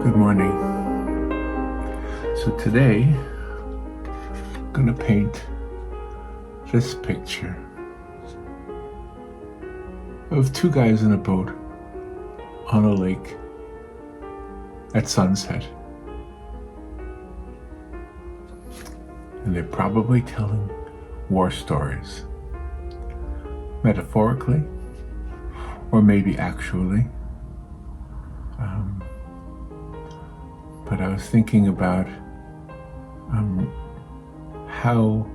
Good morning. So today, I'm going to paint this picture of two guys in a boat on a lake at sunset. And they're probably telling war stories, metaphorically, or maybe actually. But I was thinking about how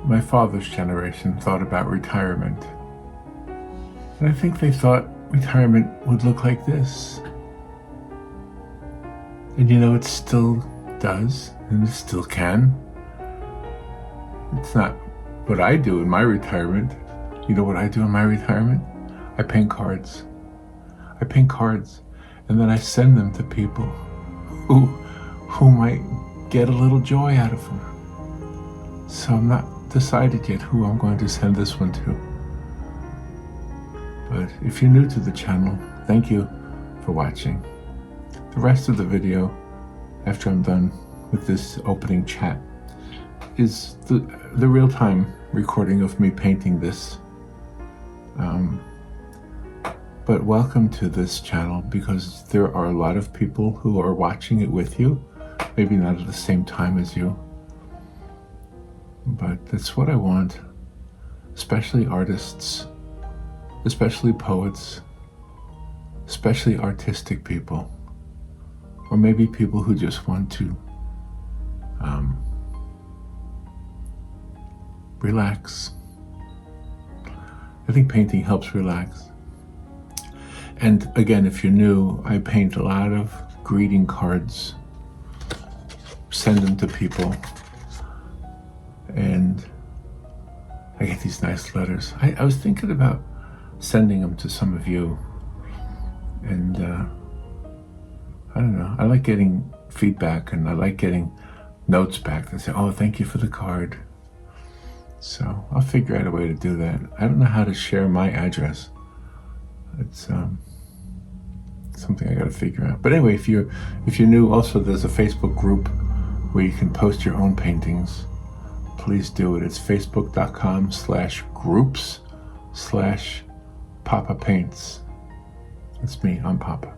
my father's generation thought about retirement. And I think they thought retirement would look like this. And you know, it still does, and it still can. It's not what I do in my retirement. You know what I do in my retirement? I paint cards. I paint cards, and then I send them to people who might get a little joy out of them. So I'm not decided yet who I'm going to send this one to. But if you're new to the channel, thank you for watching. The rest of the video, after I'm done with this opening chat, is the real-time recording of me painting this. But welcome to this channel, because there are a lot of people who are watching it with you, maybe not at the same time as you, but that's what I want, especially artists, especially poets, especially artistic people, or maybe people who just want to relax. I think painting helps relax. And again, if you're new, I paint a lot of greeting cards, send them to people, and I get these nice letters. I was thinking about sending them to some of you, and I don't know, I like getting feedback, and I like getting notes back that say, oh, thank you for the card. So I'll figure out a way to do that. I don't know how to share my address. It's something I got to figure out. But anyway, if you're new, also there's a Facebook group where you can post your own paintings. Please do it. It's facebook.com/groups/Poppa Paints. That's me. I'm Poppa.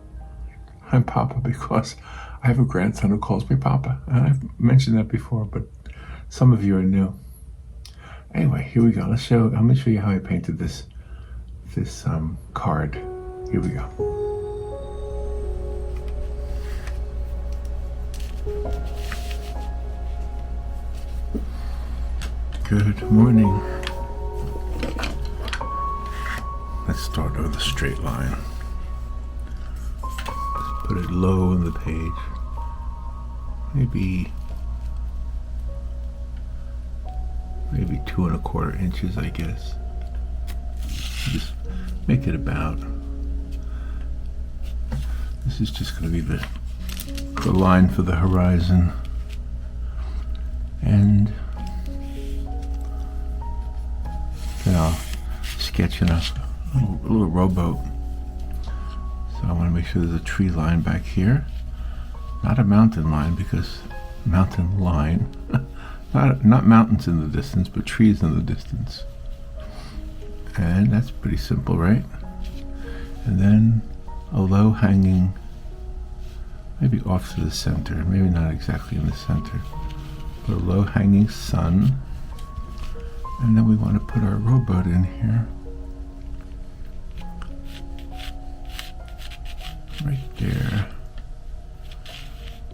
I'm Poppa because I have a grandson who calls me Poppa, and I've mentioned that before, but some of you are new. Anyway, here we go. I'm going to show you how I painted this card. Here we go. Good morning. Let's start with a straight line. Let's put it low on the page. Maybe 2 1/4 inches, I guess. Just make it about. This is just going to be the line for the horizon. And then I'll sketch in a little rowboat. So I want to make sure there's a tree line back here. Not a mountain line, because mountain line, not mountains in the distance, but trees in the distance. And that's pretty simple, right? And then a low hanging, maybe off to the center, maybe not exactly in the center, but a low hanging sun. And then we want to put our rowboat in here. Right there.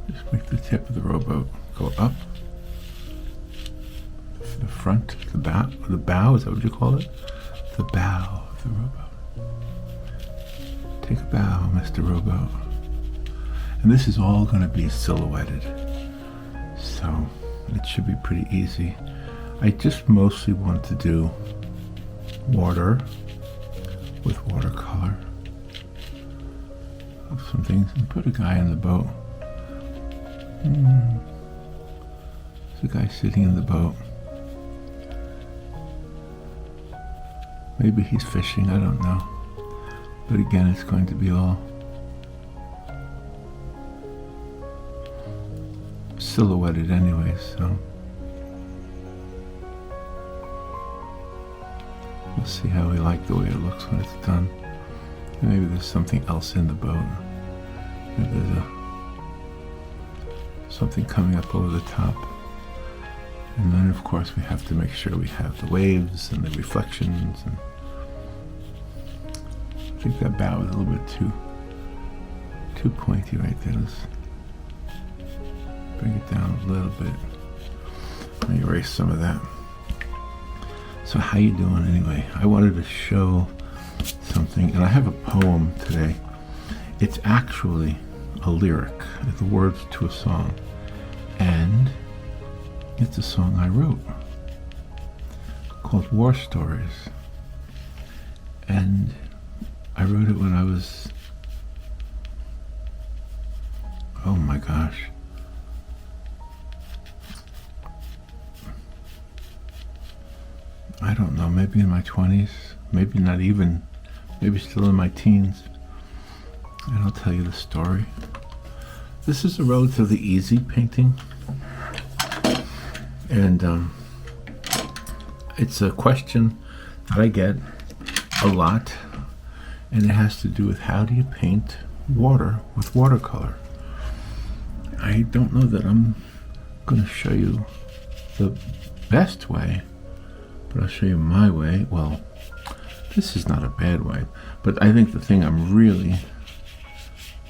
Just make the tip of the rowboat go up. The front, the bow, is that what you call it? The bow of the rowboat. Take a bow, Mr. Rowboat. And this is all going to be silhouetted, so it should be pretty easy. I just mostly want to do water with watercolor of some things, and put a guy in the boat. There's a guy sitting in the boat. Maybe he's fishing, I don't know. But again, it's going to be all silhouetted anyway, so we'll see how we like the way it looks when it's done. Maybe there's something else in the boat. Maybe there's something coming up over the top. And then of course we have to make sure we have the waves and the reflections. And I think that bow is a little bit too pointy right there. Let's bring it down a little bit. Let me erase some of that. So how you doing anyway? I wanted to show something, and I have a poem today. It's actually a lyric, the words to a song, and it's a song I wrote called War Stories. And I wrote it when I was, oh my gosh, I don't know, maybe in my 20s, maybe not even, maybe still in my teens. And I'll tell you the story. This is a relatively easy painting. And it's a question that I get a lot. And it has to do with how do you paint water with watercolor. I don't know that I'm going to show you the best way, but I'll show you my way. Well, this is not a bad way, but I think the thing I'm really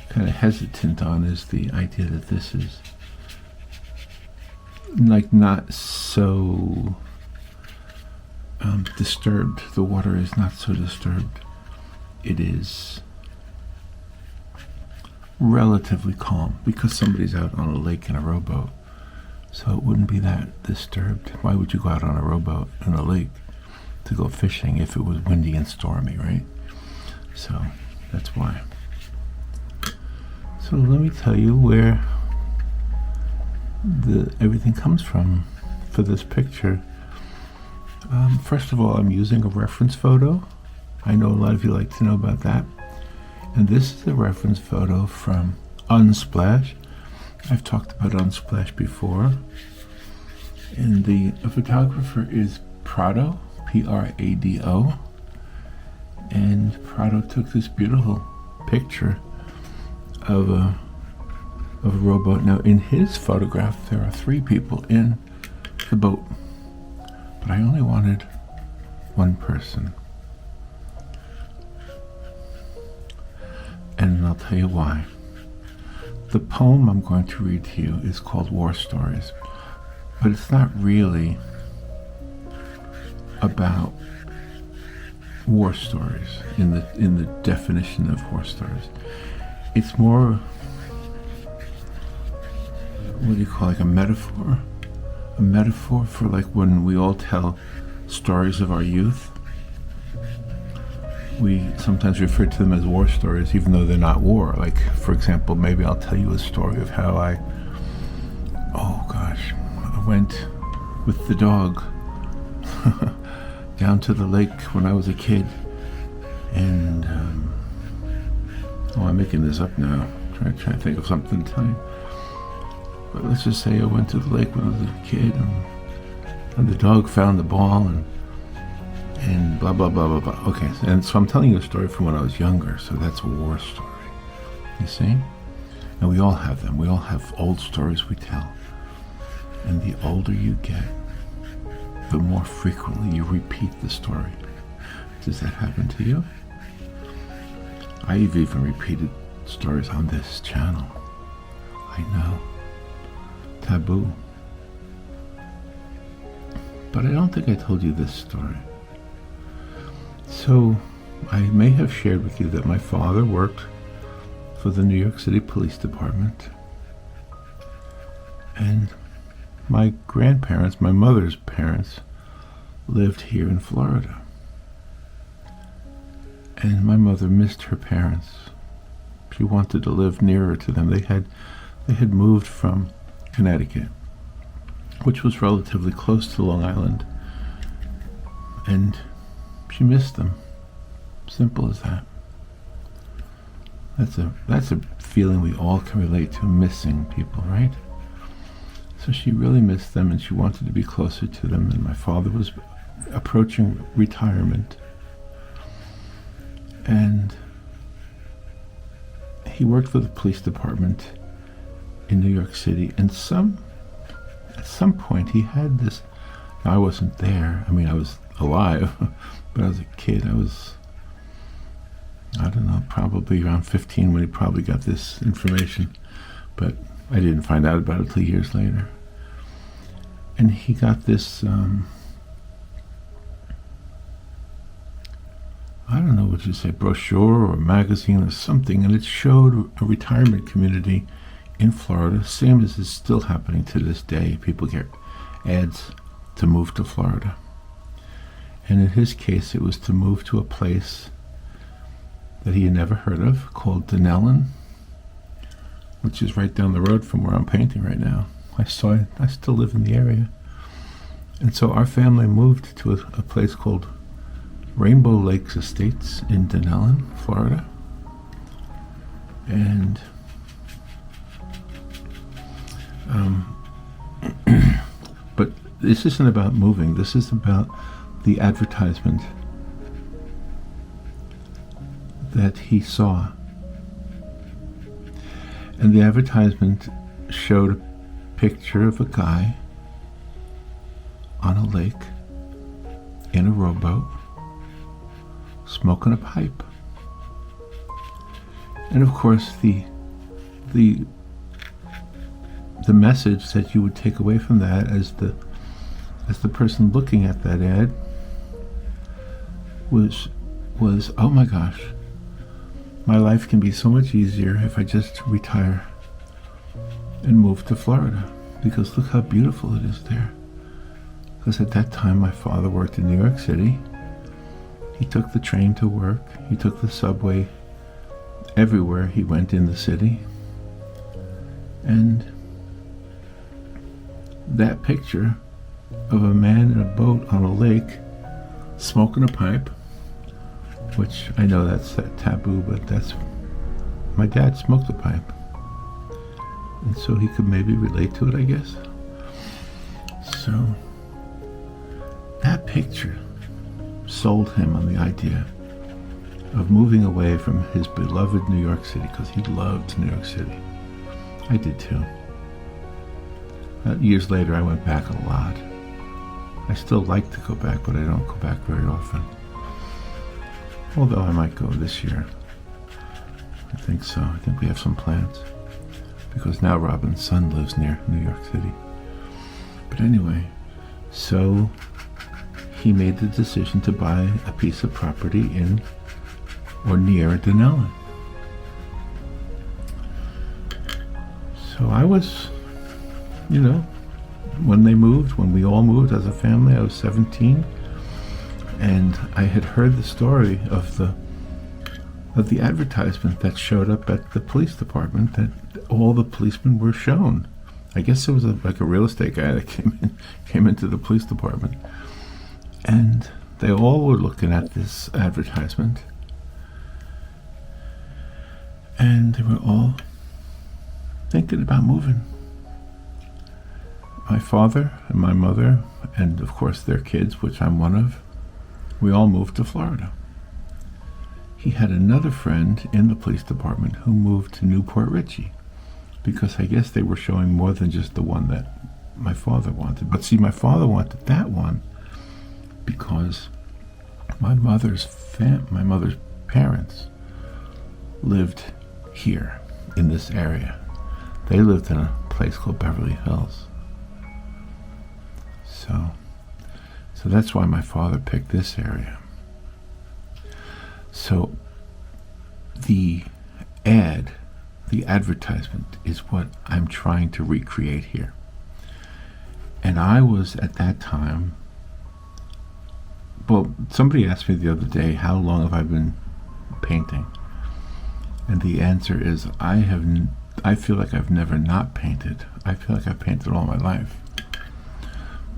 kind of hesitant on is the idea that this is like not so disturbed. The water is not so disturbed. It is relatively calm because somebody's out on a lake in a rowboat. So it wouldn't be that disturbed. Why would you go out on a rowboat in a lake to go fishing if it was windy and stormy, right? So that's why. So let me tell you where everything comes from for this picture. First of all, I'm using a reference photo. I know a lot of you like to know about that. And this is a reference photo from Unsplash. I've talked about Unsplash before. And the photographer is Prado, Prado. And Prado took this beautiful picture of a rowboat. Now in his photograph there are 3 people in the boat, but I only wanted one person. And I'll tell you why. The poem I'm going to read to you is called War Stories, but it's not really about war stories in the definition of war stories. It's more, what do you call, like a metaphor? A metaphor for like when we all tell stories of our youth. We sometimes refer to them as war stories even though they're not war. Like, for example, maybe I'll tell you a story of how I went with the dog down to the lake when I was a kid. And, I'm making this up now. Trying to think of something to tell you. But let's just say I went to the lake when I was a kid, and the dog found the ball, and blah, blah, blah, blah, blah. Okay, and so I'm telling you a story from when I was younger, so that's a war story. You see? And we all have them. We all have old stories we tell. And the older you get, the more frequently you repeat the story. Does that happen to you? I've even repeated stories on this channel. I know. Taboo. But I don't think I told you this story. So, I may have shared with you that my father worked for the New York City Police Department. And my grandparents, my mother's parents, lived here in Florida. And my mother missed her parents. She wanted to live nearer to them. They had moved from Connecticut, which was relatively close to Long Island, and she missed them. Simple as that. That's a feeling we all can relate to, missing people, right? So she really missed them, and she wanted to be closer to them. And my father was approaching retirement, and he worked for the police department in New York City. And at some point he had this. I wasn't there. I mean, I was alive, but I was a kid. I don't know, probably around 15 when he probably got this information, but I didn't find out about it till years later. And he got this, I don't know what you say, brochure or magazine or something, and it showed a retirement community in Florida, same as is still happening to this day. People get ads to move to Florida. And in his case, it was to move to a place that he had never heard of, called Denellen, which is right down the road from where I'm painting right now. I saw it. I still live in the area. And so our family moved to a place called Rainbow Lakes Estates in Denellen, Florida. And but this isn't about moving. This is about the advertisement that he saw. And the advertisement showed a picture of a guy on a lake in a rowboat smoking a pipe. And of course the message that you would take away from that as the person looking at that ad was oh my gosh, my life can be so much easier if I just retire and move to Florida, because look how beautiful it is there. Because at that time my father worked in New York City. He took the train to work, he took the subway everywhere he went in the city. And that picture of a man in a boat on a lake smoking a pipe, which I know that's taboo, but that's, my dad smoked a pipe, and so he could maybe relate to it, I guess. So that picture sold him on the idea of moving away from his beloved New York City, because he loved New York City. I did too. Years later, I went back a lot. I still like to go back, but I don't go back very often. Although I might go this year. I think so. I think we have some plans. Because now Robin's son lives near New York City. But anyway, so he made the decision to buy a piece of property in or near Denellen. So I was, when we all moved as a family, I was 17, and I had heard the story of the advertisement that showed up at the police department, that all the policemen were shown. I guess it was like a real estate guy that came into the police department, and they all were looking at this advertisement, and they were all thinking about moving. My father and my mother, and of course their kids, which I'm one of, we all moved to Florida. He had another friend in the police department who moved to Newport Richey, because I guess they were showing more than just the one that my father wanted. But see, my father wanted that one because my mother's parents lived here in this area. They lived in a place called Beverly Hills. So that's why my father picked this area. So the advertisement is what I'm trying to recreate here. And I was at that time, well, somebody asked me the other day, how long have I been painting? And the answer is, I feel like I've never not painted. I feel like I've painted all my life.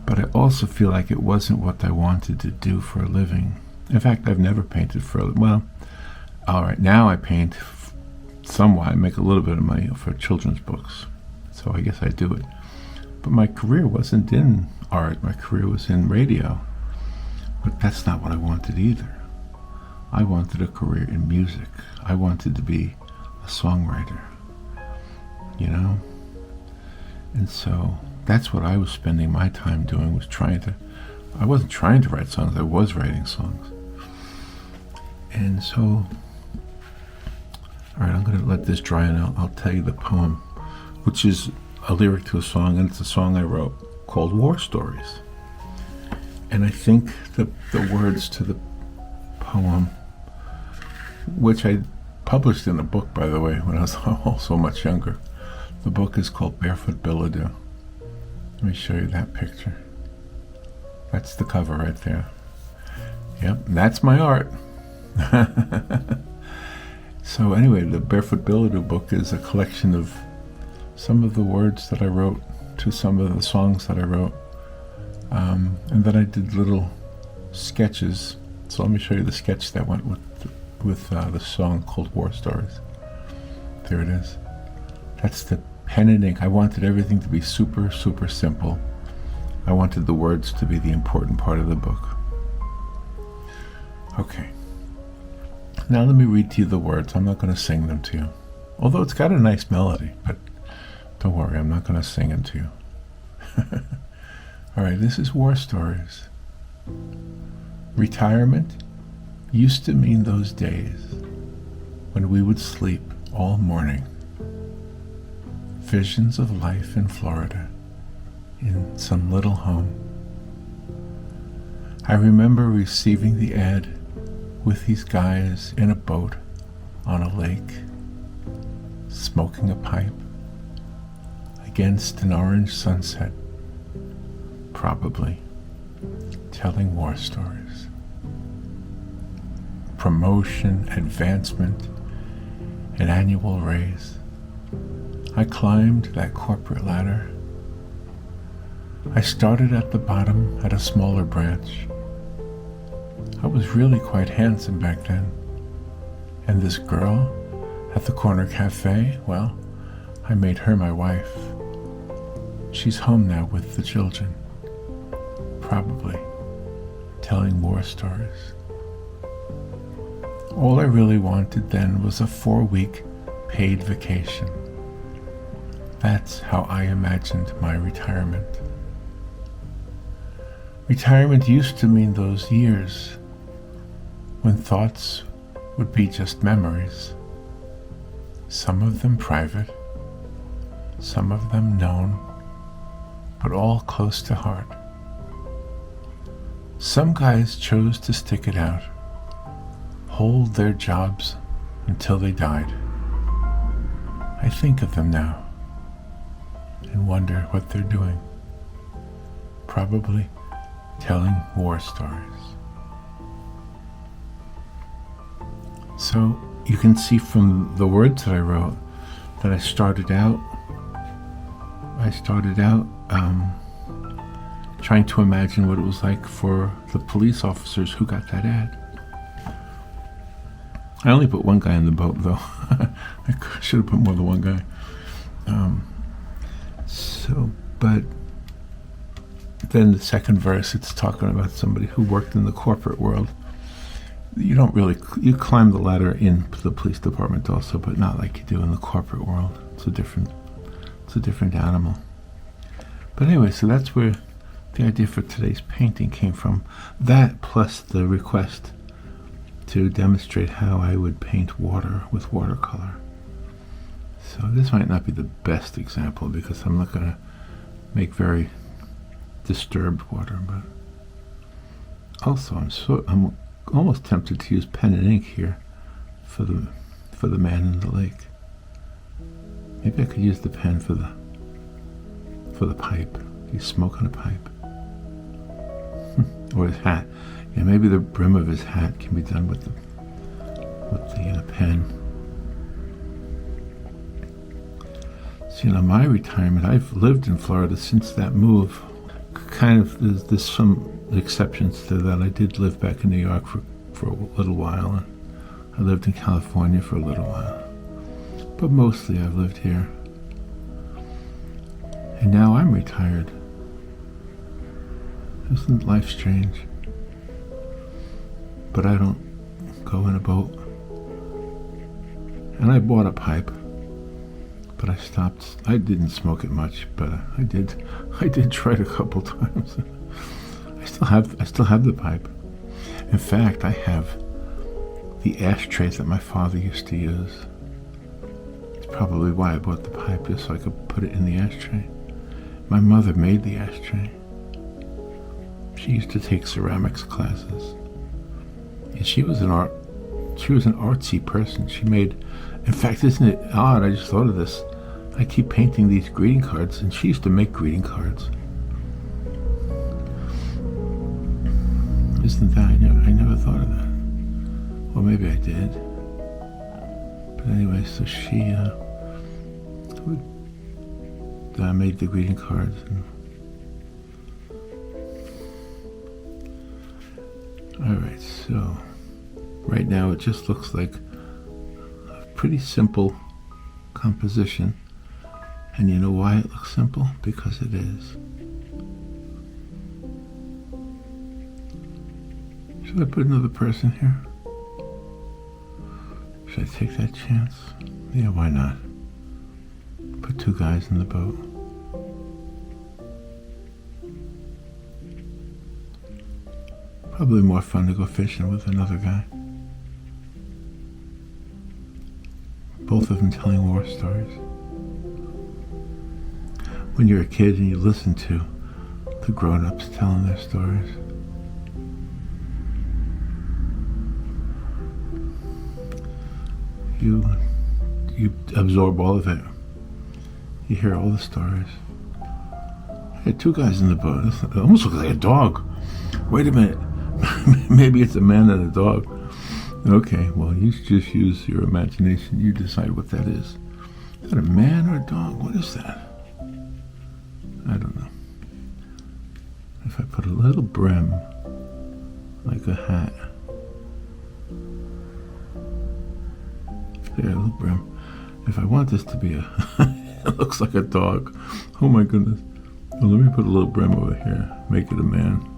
But I also feel like it wasn't what I wanted to do for a living. In fact, I've never painted for a living. Well, all right, now I paint somewhat. I make a little bit of money for children's books. So I guess I do it. But my career wasn't in art. My career was in radio. But that's not what I wanted either. I wanted a career in music. I wanted to be a songwriter, you know? And so that's what I was spending my time doing, was I wasn't trying to write songs, I was writing songs. And so, all right, I'm going to let this dry and I'll tell you the poem, which is a lyric to a song, and it's a song I wrote called War Stories. And I think the words to the poem, which I published in a book, by the way, when I was also much younger. The book is called Barefoot Billado. Let me show you that picture. That's the cover right there. Yep, that's my art. So anyway, the Barefoot Billado book is a collection of some of the words that I wrote to some of the songs that I wrote. And then I did little sketches. So let me show you the sketch that went with the song called War Stories. There it is. That's the pen and ink. I wanted everything to be super, super simple. I wanted the words to be the important part of the book. Okay. Now let me read to you the words. I'm not going to sing them to you. Although it's got a nice melody, but don't worry, I'm not going to sing it to you. All right, this is War Stories. Retirement used to mean those days when we would sleep all morning. Visions of life in Florida, in some little home. I remember receiving the ad with these guys in a boat on a lake, smoking a pipe against an orange sunset, probably telling war stories. Promotion, advancement, an annual raise. I climbed that corporate ladder. I started at the bottom at a smaller branch. I was really quite handsome back then. And this girl at the corner cafe, well, I made her my wife. She's home now with the children, probably telling war stories. All I really wanted then was a 4-week paid vacation. That's how I imagined my retirement. Retirement used to mean those years when thoughts would be just memories, some of them private, some of them known, but all close to heart. Some guys chose to stick it out, hold their jobs until they died. I think of them now and wonder what they're doing. Probably telling war stories. So you can see from the words that I wrote that I started out trying to imagine what it was like for the police officers who got that ad. I only put one guy in the boat, though. I should have put more than one guy. But then the second verse, it's talking about somebody who worked in the corporate world. You climb the ladder in the police department also, but not like you do in the corporate world. It's a different animal. But anyway, so that's where the idea for today's painting came from. That plus the request to demonstrate how I would paint water with watercolor. So this might not be the best example because I'm not going to make very disturbed water, but also I'm almost tempted to use pen and ink here for the man in the lake. Maybe I could use the pen for the pipe. He's smoking a pipe. Or his hat. Yeah, maybe the brim of his hat can be done with the pen. So, my retirement, I've lived in Florida since that move. Kind of, there's some exceptions to that. I did live back in New York for a little while, and I lived in California for a little while. But mostly I've lived here. And now I'm retired. Isn't life strange? But I don't go in a boat. And I bought a pipe, but I stopped. I didn't smoke it much, but I did try it a couple times. I still have the pipe. In fact, I have the ashtray that my father used to use. It's probably why I bought the pipe, just so I could put it in the ashtray. My mother made the ashtray. She used to take ceramics classes. And she was an artsy person. She made, in fact, isn't it odd? I just thought of this. I keep painting these greeting cards, and she used to make greeting cards. Isn't that? I never thought of that. Well, maybe I did. But anyway, so she made the greeting cards. Alright, so right now it just looks like a pretty simple composition. And you know why it looks simple? Because it is. Should I put another person here? Should I take that chance? Yeah, why not? Put two guys in the boat. Probably more fun to go fishing with another guy. Both of them telling war stories. When you're a kid and you listen to the grown-ups telling their stories, you absorb all of it. You hear all the stories. Hey, two guys in the boat. It almost looks like a dog. Wait a minute. Maybe it's a man and a dog. Okay, well, you just use your imagination. You decide what that is. Is that a man or a dog? What is that? I don't know. If I put a little brim, like a hat. There, a little brim. If I want this to be a... it looks like a dog. Oh my goodness. Well, let me put a little brim over here. Make it a man.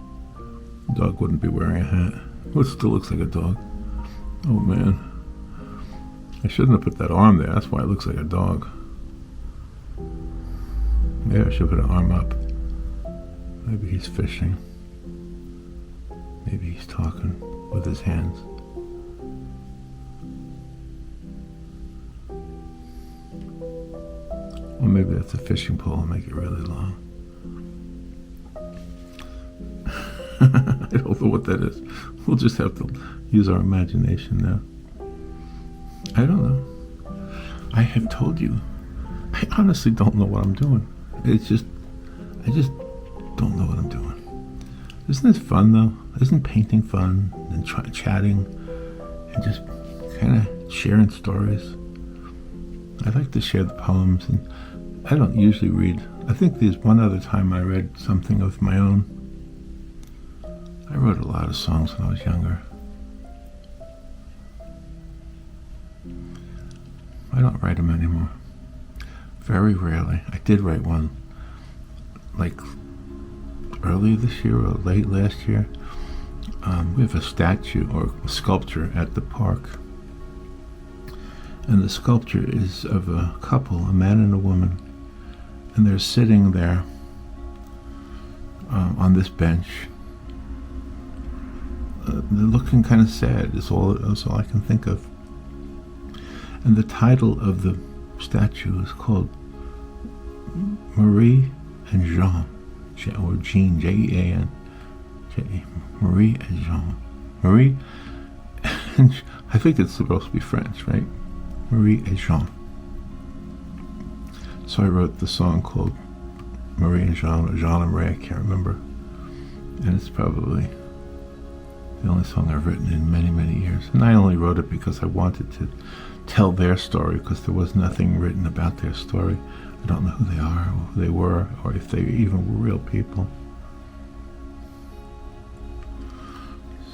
The dog wouldn't be wearing a hat. Well, it still looks like a dog. Oh man. I shouldn't have put that arm there. That's why it looks like a dog. Maybe I should put an arm up. Maybe he's fishing. Maybe he's talking with his hands. Or maybe that's a fishing pole and make it really long. I don't know what that is. We'll just have to use our imagination now. I don't know. I have told you. I honestly don't know what I'm doing. I just don't know what I'm doing. Isn't this fun though? Isn't painting fun and chatting and just kind of sharing stories? I like to share the poems, and I don't usually read. I think there's one other time I read something of my own. I wrote a lot of songs when I was younger. I don't write them anymore. Very rarely. I did write one like early this year or late last year. We have a statue or a sculpture at the park. And the sculpture is of a couple, a man and a woman. And they're sitting there on this bench. They're looking kind of sad, that's all I can think of. And the title of the statue is called Marie and Jean, or Jean, Jean, Marie and Jean. Marie, and I think it's supposed to be French, right? Marie and Jean. So I wrote the song called Marie and Jean, or Jean and Marie, I can't remember. And it's probably the only song I've written in many, many years. And I only wrote it because I wanted to tell their story, because there was nothing written about their story. I don't know who they are, or who they were, or if they even were real people.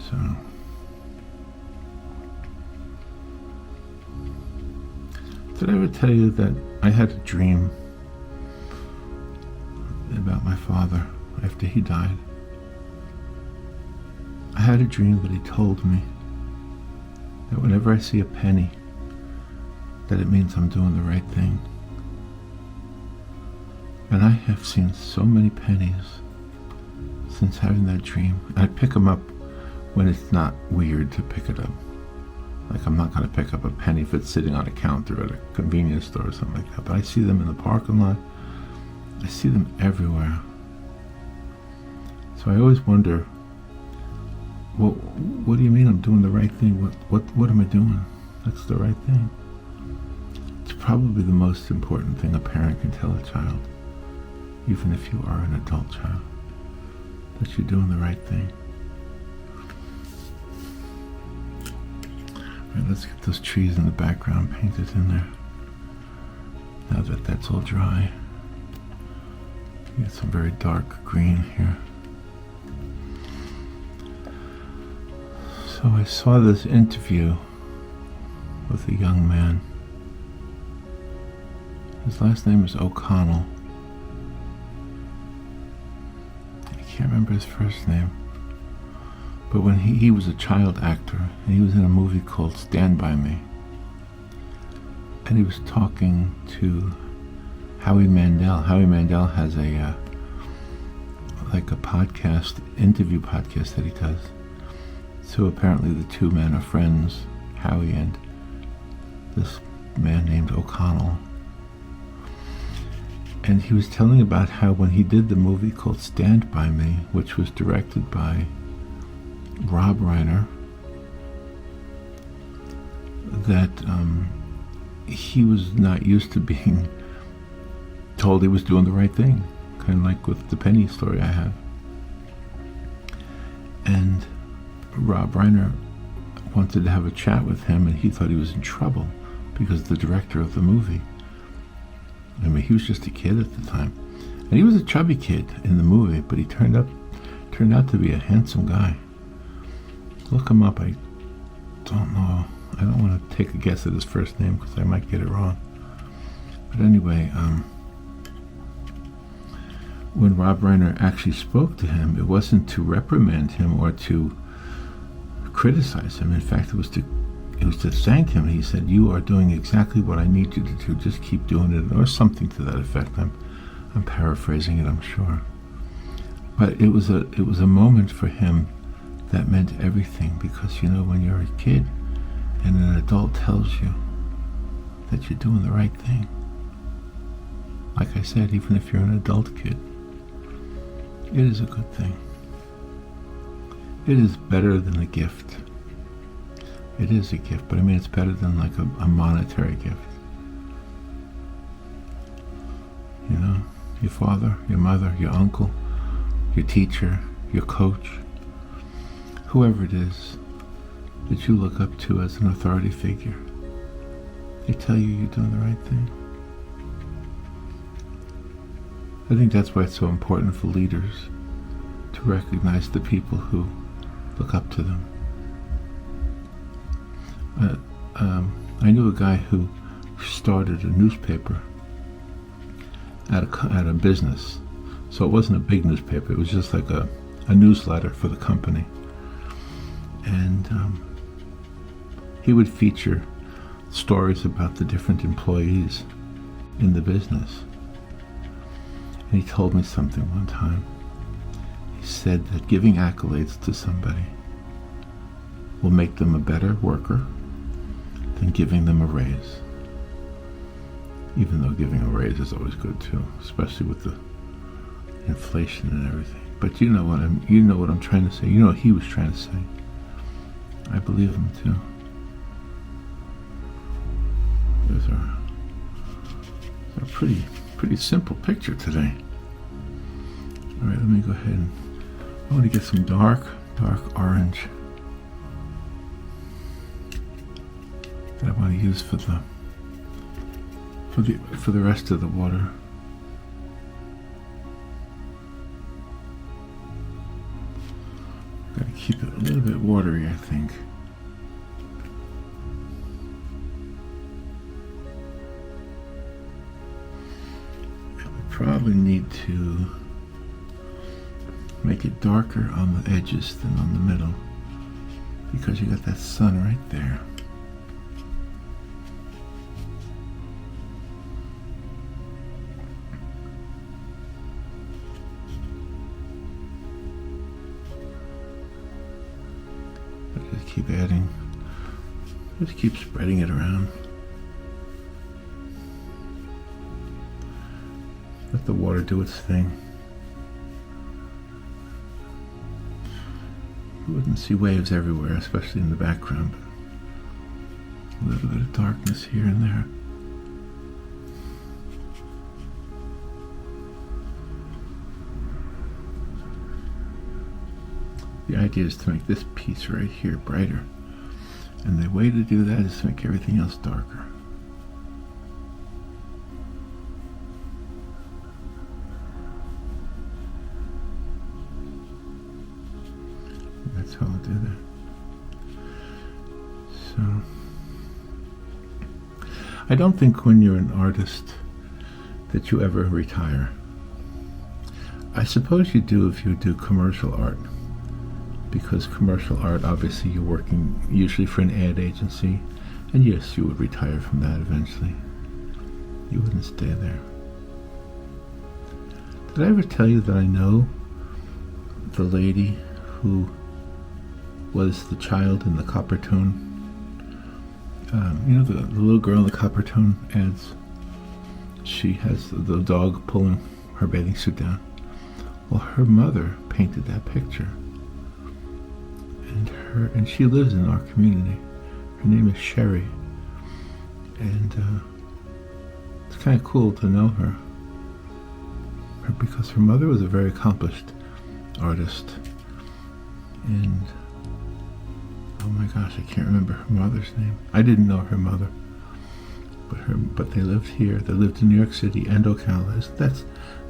So, did I ever tell you that I had a dream father after he died. I had a dream that he told me that whenever I see a penny, that it means I'm doing the right thing. And I have seen so many pennies since having that dream. I pick them up when it's not weird to pick it up. Like, I'm not going to pick up a penny if it's sitting on a counter at a convenience store or something like that. But I see them in the parking lot. I see them everywhere. So I always wonder, well, what do you mean I'm doing the right thing? What am I doing? That's the right thing. It's probably the most important thing a parent can tell a child, even if you are an adult child, that you're doing the right thing. All right, let's get those trees in the background painted in there. Now that that's all dry, get some very dark green here. So I saw this interview with a young man. His last name is O'Connell. I can't remember his first name. But when he was a child actor, and he was in a movie called Stand By Me. And he was talking to Howie Mandel. Howie Mandel has a podcast, interview podcast that he does. So apparently the two men are friends, Howie and this man named O'Connell. And he was telling about how when he did the movie called Stand By Me, which was directed by Rob Reiner, that he was not used to being told he was doing the right thing, kind of like with the penny story I have. And Rob Reiner wanted to have a chat with him, and he thought he was in trouble because the director of the movie, I mean, he was just a kid at the time, and he was a chubby kid in the movie, but he turned out to be a handsome guy. Look him up. I don't know. I don't want to take a guess at his first name because I might get it wrong. But anyway, when Rob Reiner actually spoke to him, it wasn't to reprimand him or to criticize him. In fact, it was to thank him. He said, "You are doing exactly what I need you to do. Just keep doing it," or something to that effect. I'm paraphrasing it, I'm sure. But it was a moment for him that meant everything, because, you know, when you're a kid and an adult tells you that you're doing the right thing, like I said, even if you're an adult kid, it is a good thing. It is better than a gift. It is a gift, but I mean, it's better than like a monetary gift. You know, your father, your mother, your uncle, your teacher, your coach, whoever it is that you look up to as an authority figure, they tell you you're doing the right thing. I think that's why it's so important for leaders to recognize the people who look up to them. I knew a guy who started a newspaper at a business. So it wasn't a big newspaper, it was just like a newsletter for the company. And he would feature stories about the different employees in the business. And he told me something one time. He said that giving accolades to somebody will make them a better worker than giving them a raise. Even though giving a raise is always good too, especially with the inflation and everything. But you know what I'm trying to say. You know what he was trying to say. I believe him too. There's our pretty simple picture today. All right, let me go ahead and I want to get some dark orange that I want to use for the rest of the water. Got to keep it a little bit watery, I think. And we probably need to make it darker on the edges than on the middle, because you got that sun right there. I just keep adding, just keep spreading it around. Let the water do its thing. You wouldn't see waves everywhere, especially in the background, but a little bit of darkness here and there. The idea is to make this piece right here brighter, and the way to do that is to make everything else darker. That's how I'll do that. So, I don't think when you're an artist that you ever retire. I suppose you do if you do commercial art, because commercial art, obviously you're working usually for an ad agency, and yes, you would retire from that eventually. You wouldn't stay there. Did I ever tell you that I know the lady who was the child in the Coppertone? You know, the little girl in the Coppertone ads? She has the dog pulling her bathing suit down. Well, her mother painted that picture. And she lives in our community. Her name is Sherry. And it's kind of cool to know her, because her mother was a very accomplished artist. And oh my gosh, I can't remember her mother's name. I didn't know her mother, but they lived here. They lived in New York City and Ocala.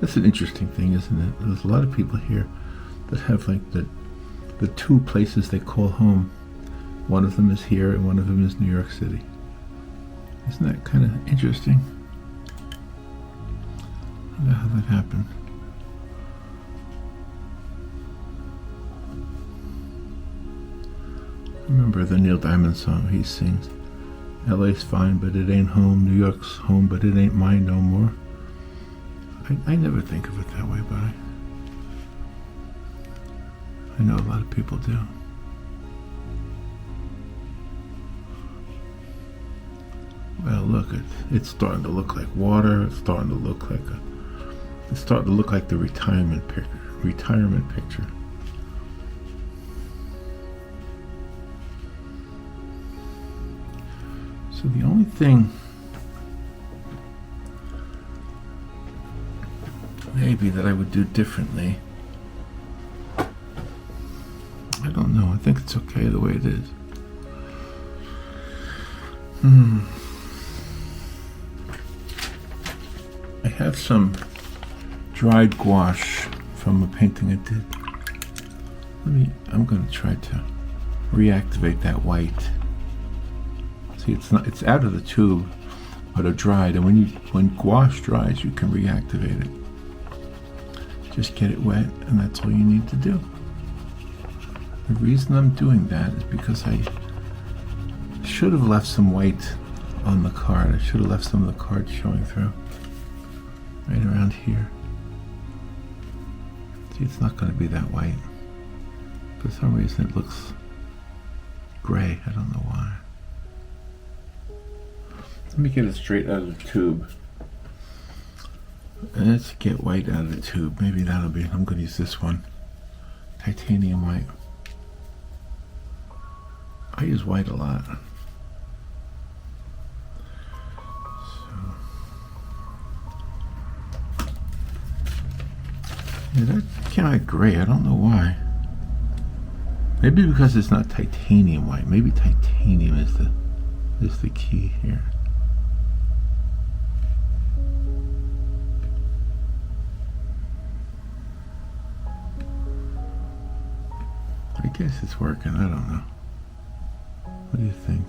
That's an interesting thing, isn't it? There's a lot of people here that have like the two places they call home. One of them is here and one of them is New York City. Isn't that kind of interesting? I wonder how that happened. I remember the Neil Diamond song he sings. LA's fine, but it ain't home. New York's home, but it ain't mine no more. I never think of it that way, but I know a lot of people do. Well, look, it's starting to look like water. It's starting to look like the retirement picture. So the only thing maybe that I would do differently, I don't know. I think it's okay the way it is. I have some dried gouache from a painting I did. I'm going to try to reactivate that white. See, it's out of the tube, but it dried, and when gouache dries, you can reactivate it. Just get it wet, and that's all you need to do. The reason I'm doing that is because I should have left some white on the card. I should have left some of the cards showing through. Right around here. See, it's not going to be that white. For some reason it looks gray. I don't know why. Let me get it straight out of the tube. And let's get white out of the tube. Maybe that'll be, I'm going to use this one. Titanium white. I use white a lot. Yeah, that came out gray. I don't know why. Maybe because it's not titanium white. Maybe titanium is the key here. I guess it's working. I don't know. What do you think?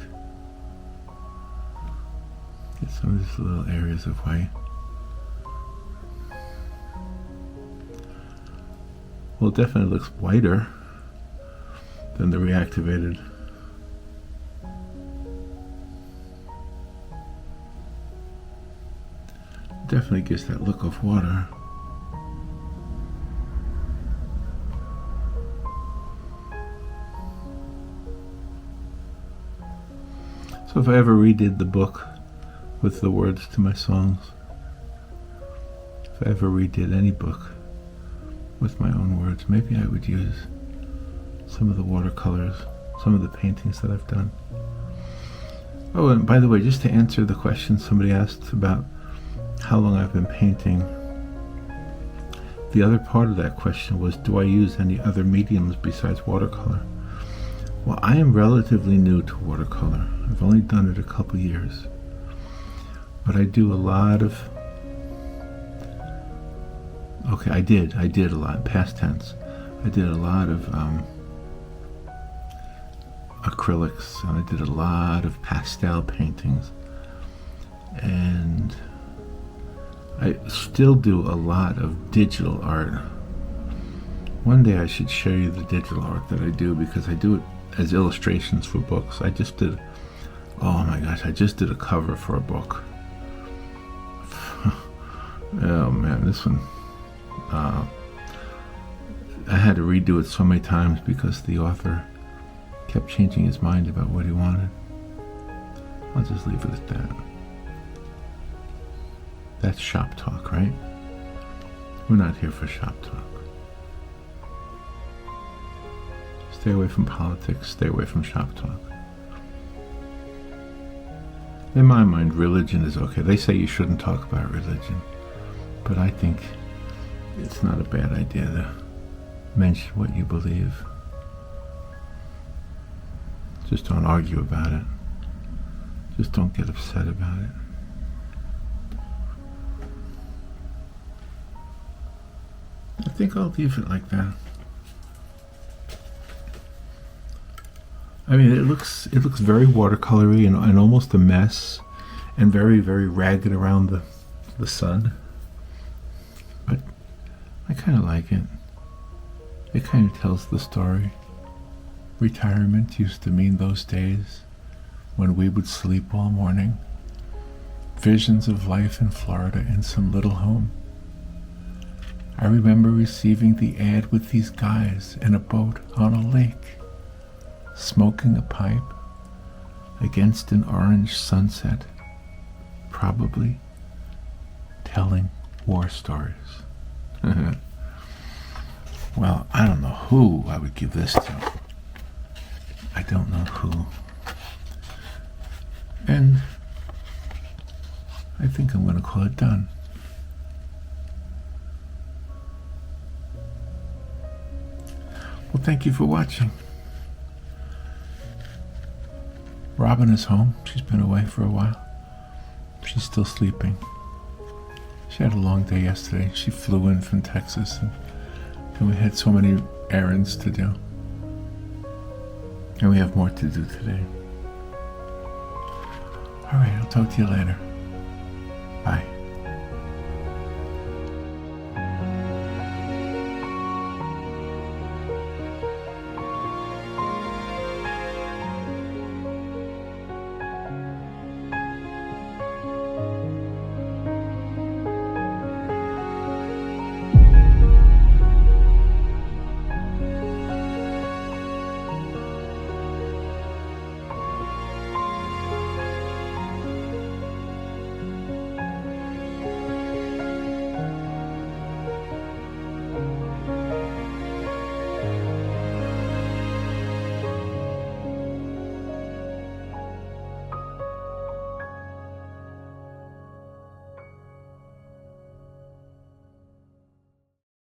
Get some of these little areas of white. Well, it definitely looks whiter than the reactivated. Definitely gives that look of water. So if I ever redid the book with the words to my songs, if I ever redid any book with my own words, maybe I would use some of the watercolors, some of the paintings that I've done. Oh, and by the way, just to answer the question somebody asked about how long I've been painting, the other part of that question was, do I use any other mediums besides watercolor? Well, I am relatively new to watercolor. I've only done it a couple years. But I do a lot of... Okay, I did a lot, past tense. I did a lot of acrylics, and I did a lot of pastel paintings. And I still do a lot of digital art. One day I should show you the digital art that I do, because I do it as illustrations for books. I just did, oh my gosh, I just did a cover for a book. Oh man, this one, I had to redo it so many times because the author kept changing his mind about what he wanted. I'll just leave it at that. That's shop talk, right? We're not here for shop talk. Stay away from politics, stay away from shop talk. In my mind, religion is okay. They say you shouldn't talk about religion, but I think it's not a bad idea to mention what you believe. Just don't argue about it. Just don't get upset about it. I think I'll leave it like that. I mean, it looks very watercolory and almost a mess, and very, very ragged around the sun. But I kind of like it. It kind of tells the story. Retirement used to mean those days when we would sleep all morning. Visions of life in Florida in some little home. I remember receiving the ad with these guys in a boat on a lake, smoking a pipe against an orange sunset, probably telling war stories. Well, I don't know who I would give this to. I don't know who. And I think I'm going to call it done. Well, thank you for watching. Robin is home. She's been away for a while. She's still sleeping. She had a long day yesterday. She flew in from Texas, and we had so many errands to do. And we have more to do today. All right, I'll talk to you later. Bye.